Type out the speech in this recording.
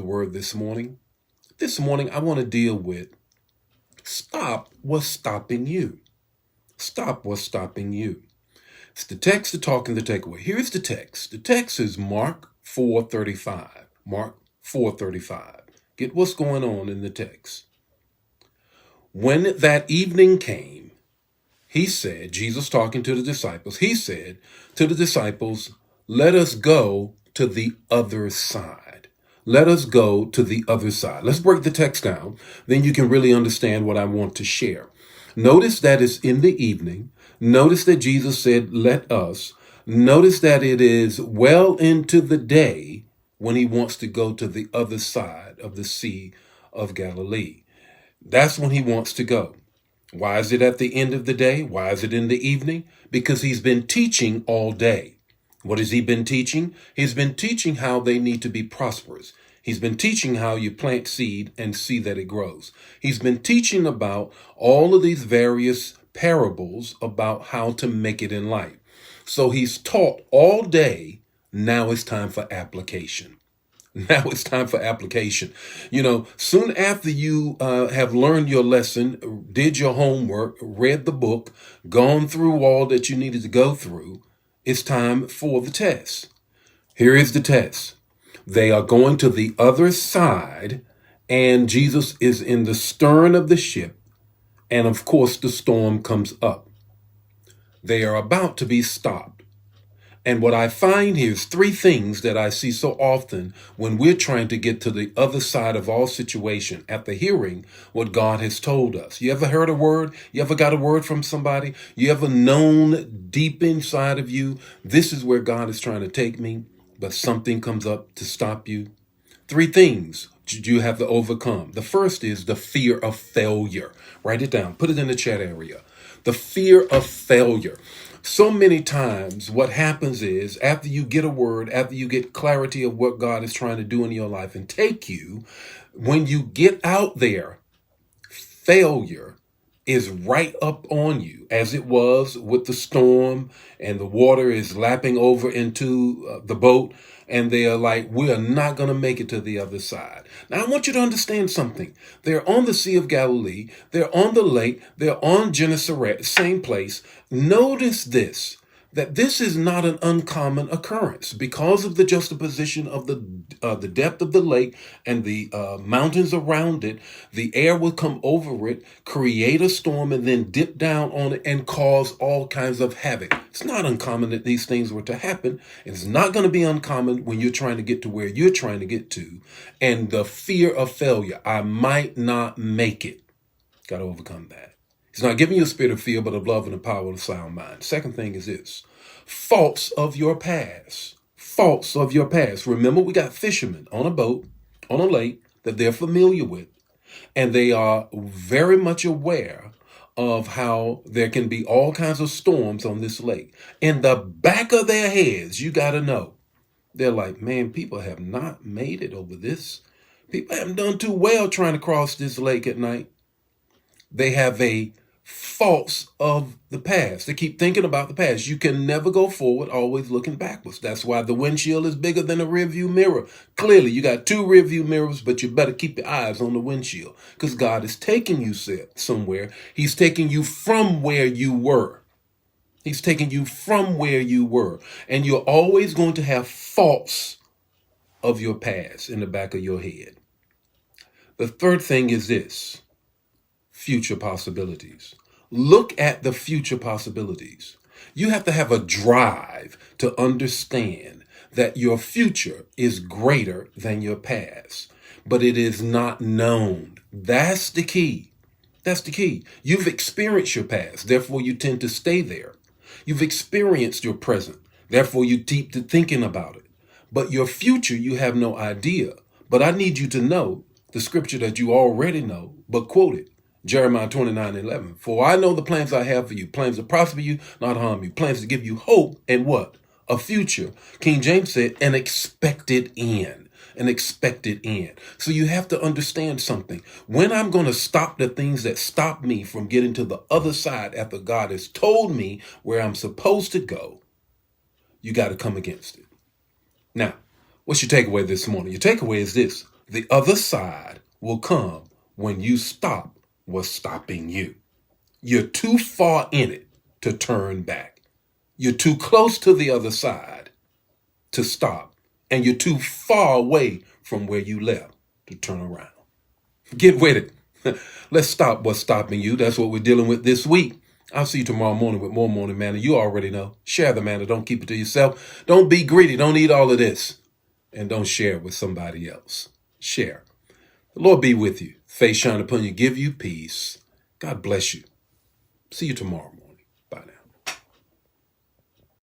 The word this morning. This morning, I want to deal with stop what's stopping you. Stop what's stopping you. It's the text, the talk, and the takeaway. Here's the text. The text is Mark 4:35. Mark 4:35. Get what's going on in the text. When that evening came, he said, Jesus talking to the disciples, he said to the disciples, let us go to the other side. Let us go to the other side. Let's break the text down. Then you can really understand what I want to share. Notice that it's in the evening. Notice that Jesus said, let us. Notice that it is well into the day when he wants to go to the other side of the Sea of Galilee. That's when he wants to go. Why is it at the end of the day? Why is it in the evening? Because he's been teaching all day. What has he been teaching? He's been teaching how they need to be prosperous. He's been teaching how you plant seed and see that it grows. He's been teaching about all of these various parables about how to make it in life. So he's taught all day. Now it's time for application. Now it's time for application. Soon after you have learned your lesson, did your homework, read the book, gone through all that you needed to go through, it's time for the test. Here is the test. They are going to the other side, and Jesus is in the stern of the ship, and of course the storm comes up. They are about to be stopped. And what I find here is three things that I see so often when we're trying to get to the other side of all situation after hearing what God has told us. You ever heard a word? You ever got a word from somebody? You ever known deep inside of you, this is where God is trying to take me, but something comes up to stop you? Three things you have to overcome. The first is the fear of failure. Write it down. Put it in the chat area. The fear of failure. So many times what happens is after you get a word, after you get clarity of what God is trying to do in your life and take you, when you get out there, failure is right up on you, as it was with the storm, and the water is lapping over into the boat, and they are like, we are not going to make it to the other side. Now, I want you to understand something. They're on the Sea of Galilee. They're on the lake. They're on Gennesaret, same place. Notice this, that this is not an uncommon occurrence because of the juxtaposition of the depth of the lake and the mountains around it. The air will come over it, create a storm, and then dip down on it and cause all kinds of havoc. It's not uncommon that these things were to happen. It's not going to be uncommon when you're trying to get to where you're trying to get to. And the fear of failure, I might not make it. Got to overcome that. He's not giving you a spirit of fear, but of love and the power of a sound mind. Second thing is this: faults of your past. Faults of your past. Remember, we got fishermen on a boat, on a lake that they're familiar with, and they are very much aware of how there can be all kinds of storms on this lake. In the back of their heads, you got to know, they're like, man, people have not made it over this. People haven't done too well trying to cross this lake at night. They have a faults of the past. They keep thinking about the past. You can never go forward, always looking backwards. That's why the windshield is bigger than a rearview mirror. Clearly, you got two rearview mirrors, but you better keep your eyes on the windshield because God is taking you somewhere. He's taking you from where you were. He's taking you from where you were. And you're always going to have faults of your past in the back of your head. The third thing is this: future possibilities. Look at the future possibilities. You have to have a drive to understand that your future is greater than your past, but it is not known. That's the key. That's the key. You've experienced your past, therefore you tend to stay there. You've experienced your present, therefore you keep to thinking about it. But your future, you have no idea. But I need you to know the scripture that you already know, but quote it. Jeremiah 29:11. For I know the plans I have for you, plans to prosper you, not harm you, plans to give you hope and what? A future. King James said an expected end. An expected end. So you have to understand something. When I'm going to stop the things that stop me from getting to the other side after God has told me where I'm supposed to go, you got to come against it. Now, what's your takeaway this morning? Your takeaway is this: The other side will come when you stop what's stopping you. You're too far in it to turn back. You're too close to the other side to stop. And you're too far away from where you left to turn around. Get with it. Let's stop what's stopping you. That's what we're dealing with this week. I'll see you tomorrow morning with more Morning Manna. You already know. Share the manna. Don't keep it to yourself. Don't be greedy. Don't eat all of this. And don't share it with somebody else. Share. The Lord be with you. Face shine upon you. Give you peace. God bless you. See you tomorrow.